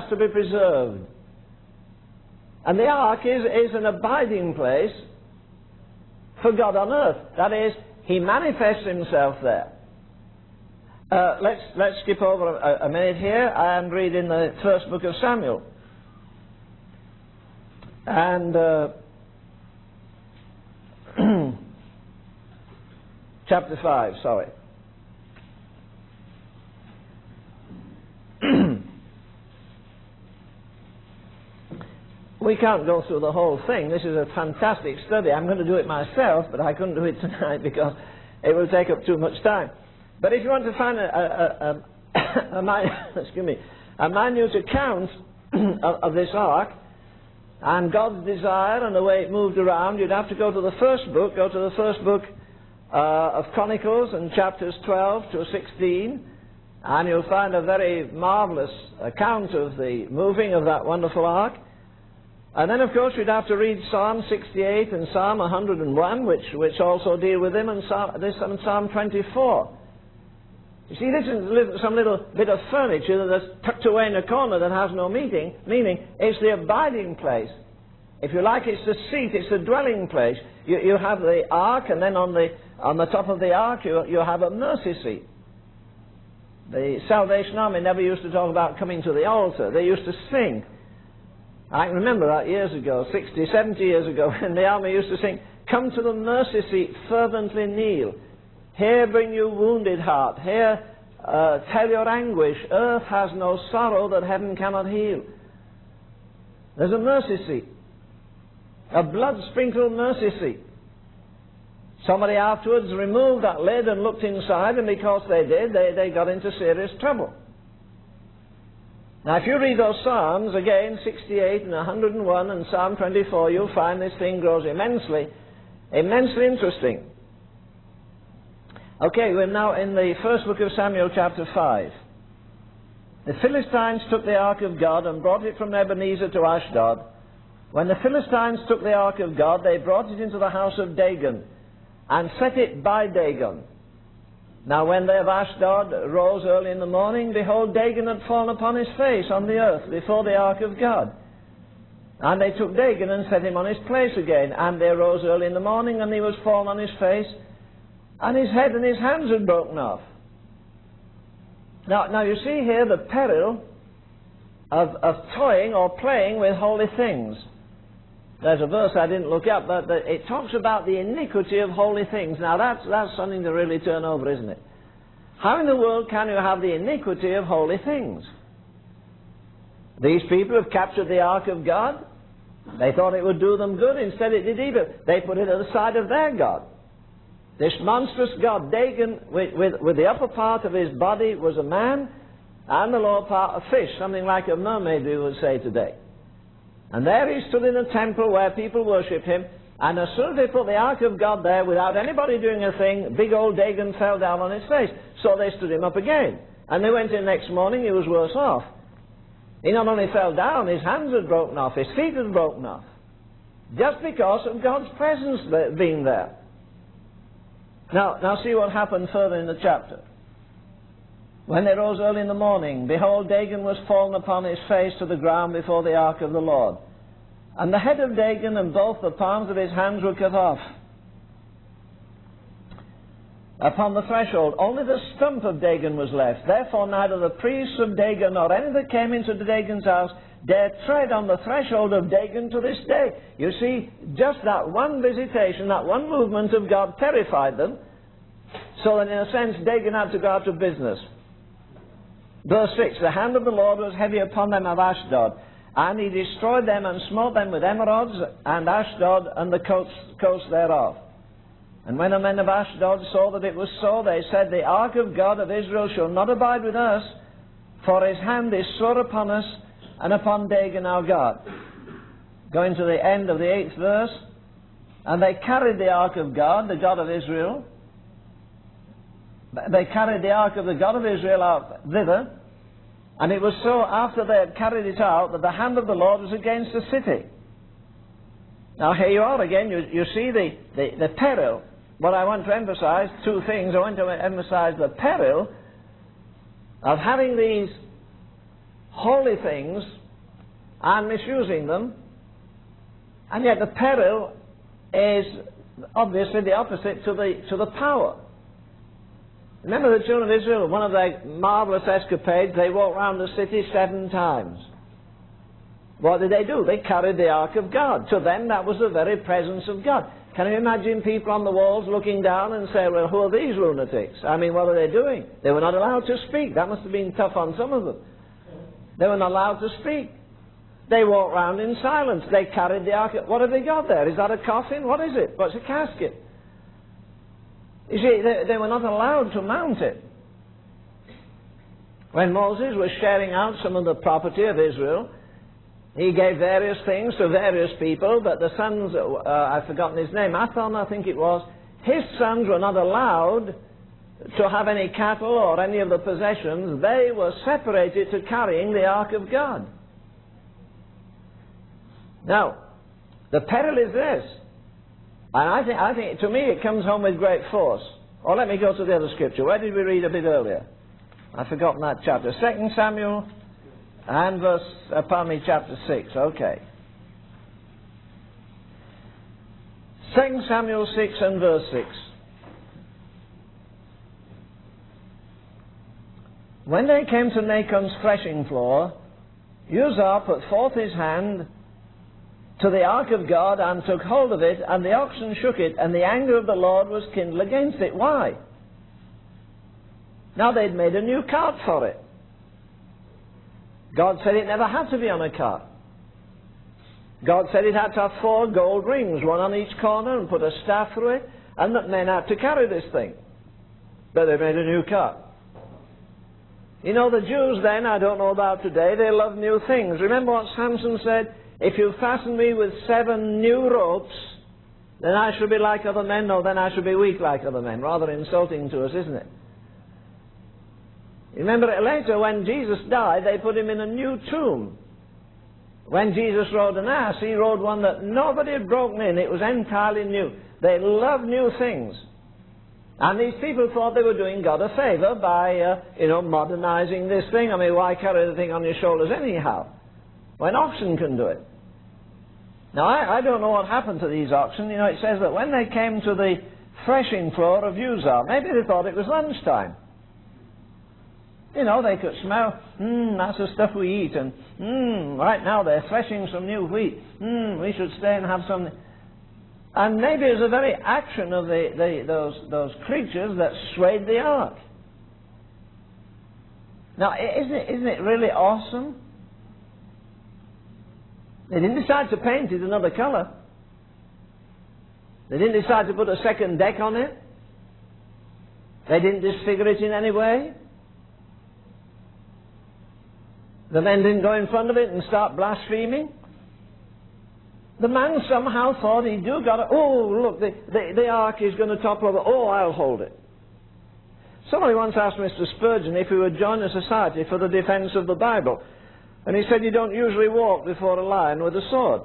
has to be preserved. And the ark is an abiding place for God on earth. That is, he manifests himself there. Let's skip over a minute here and read in the first book of Samuel. And chapter 5, sorry. We can't go through the whole thing. This is a fantastic study. I'm going to do it myself, but I couldn't do it tonight because it will take up too much time. But if you want to find a minute account of this ark and God's desire and the way it moved around, you'd have to go to the first book. Go to the first book of Chronicles and chapters 12 to 16, and you'll find a very marvelous account of the moving of that wonderful ark. And then, of course, you'd have to read Psalm 68 and Psalm 101, which also deal with him, and Psalm 24. You see, this is some little bit of furniture that's tucked away in a corner that has no meaning. It's the abiding place. If you like, it's the seat, it's the dwelling place. You have the ark, and then on the top of the ark you have a mercy seat. The Salvation Army never used to talk about coming to the altar. They used to sing. I can remember that years ago, 60, 70 years ago, when the army used to sing, "Come to the mercy seat, fervently kneel. Here bring you wounded heart. Here tell your anguish. Earth has no sorrow that heaven cannot heal." There's a mercy seat. A blood-sprinkled mercy seat. Somebody afterwards removed that lid and looked inside, and because they did, they got into serious trouble. Now, if you read those Psalms, again, 68 and 101 and Psalm 24, you'll find this thing grows immensely interesting. Okay, we're now in the first book of Samuel, chapter 5. The Philistines took the ark of God and brought it from Ebenezer to Ashdod. When the Philistines took the ark of God, they brought it into the house of Dagon and set it by Dagon. Now when they of Ashdod rose early in the morning, behold, Dagon had fallen upon his face on the earth before the ark of God. And they took Dagon and set him on his place again. And they arose early in the morning, and he was fallen on his face, and his head and his hands had broken off. Now you see here the peril of toying or playing with holy things. There's a verse I didn't look up, but it talks about the iniquity of holy things. Now that's something to really turn over, isn't it? How in the world can you have the iniquity of holy things? These people have captured the ark of God. They thought it would do them good. Instead it did evil. They put it at the side of their God. This monstrous God, Dagon, with the upper part of his body was a man, and the lower part a fish, something like a mermaid, we would say today. And there he stood in a temple where people worshipped him, and as soon as they put the ark of God there, without anybody doing a thing, big old Dagon fell down on his face. So they stood him up again. And they went in next morning, he was worse off. He not only fell down, his hands had broken off, his feet had broken off. Just because of God's presence being there. Now see what happened further in the chapter. When they rose early in the morning, behold, Dagon was fallen upon his face to the ground before the ark of the Lord. And the head of Dagon and both the palms of his hands were cut off. Upon the threshold, only the stump of Dagon was left. Therefore neither the priests of Dagon nor any that came into Dagon's house dare tread on the threshold of Dagon to this day. You see, just that one visitation, that one movement of God terrified them, so that in a sense Dagon had to go out of business. Verse 6, the hand of the Lord was heavy upon them of Ashdod, and he destroyed them and smote them with emerods, and Ashdod and the coast thereof. And when the men of Ashdod saw that it was so, they said, the ark of God of Israel shall not abide with us, for his hand is sore upon us, and upon Dagon our God. Going to the end of the 8th verse, and they carried the ark of God, the God of Israel. They carried the ark of the God of Israel out thither, and it was so after they had carried it out that the hand of the Lord was against the city. Now here you are again, you see the peril. What I want to emphasize, two things. I want to emphasize the peril of having these holy things and misusing them, and yet the peril is obviously the opposite to the power. Remember the children of Israel, one of their marvelous escapades, they walked around the city 7 times. What did they do? They carried the ark of God. To them that was the very presence of God. Can you imagine people on the walls looking down and say, well, who are these lunatics? I mean, what are they doing? They were not allowed to speak. That must have been tough on some of them. They were not allowed to speak. They walked around in silence. They carried the ark. What have they got there? Is that a coffin? What is it? What's a casket? You see, they were not allowed to mount it. When Moses was sharing out some of the property of Israel, he gave various things to various people, but the sons, I've forgotten his name, Athon I think it was, his sons were not allowed to have any cattle or any of the possessions. They were separated to carrying the ark of God. Now, the peril is this, and I think to me it comes home with great force. Or let me go to the other scripture. Where did we read a bit earlier? I've forgotten that chapter. 2 Samuel and chapter 6. Okay. 2 Samuel 6 and verse 6. When they came to Nachon's threshing floor, Uzzah put forth his hand to the ark of God and took hold of it, and the oxen shook it, and the anger of the Lord was kindled against it. Why? Now they'd made a new cart for it. God said it never had to be on a cart. God said it had to have 4 gold rings, one on each corner, and put a staff through it, and that men had to carry this thing. But they made a new cart. You know, the Jews then, I don't know about today, they love new things. Remember what Samson said? If you fasten me with 7 new ropes, then I shall be like other men. No, then I shall be weak like other men. Rather insulting to us, isn't it? Remember later when Jesus died, they put him in a new tomb. When Jesus rode an ass, he rode one that nobody had broken in. It was entirely new. They love new things. And these people thought they were doing God a favor by, modernizing this thing. I mean, why carry the thing on your shoulders anyhow, when oxen can do it? Now, I don't know what happened to these oxen. You know, it says that when they came to the threshing floor of Uzzah, maybe they thought it was lunchtime. You know, they could smell, that's the stuff we eat, and right now they're threshing some new wheat. We should stay and have some. And maybe it was the very action of those creatures that swayed the ark. Now, isn't it really awesome? They didn't decide to paint it another colour. They didn't decide to put a second deck on it. They didn't disfigure it in any way. The men didn't go in front of it and start blaspheming. The man somehow thought he'd got it. Oh, look, the ark is going to topple over. Oh, I'll hold it. Somebody once asked Mr. Spurgeon if he would join a society for the defense of the Bible. And he said, you don't usually walk before a lion with a sword.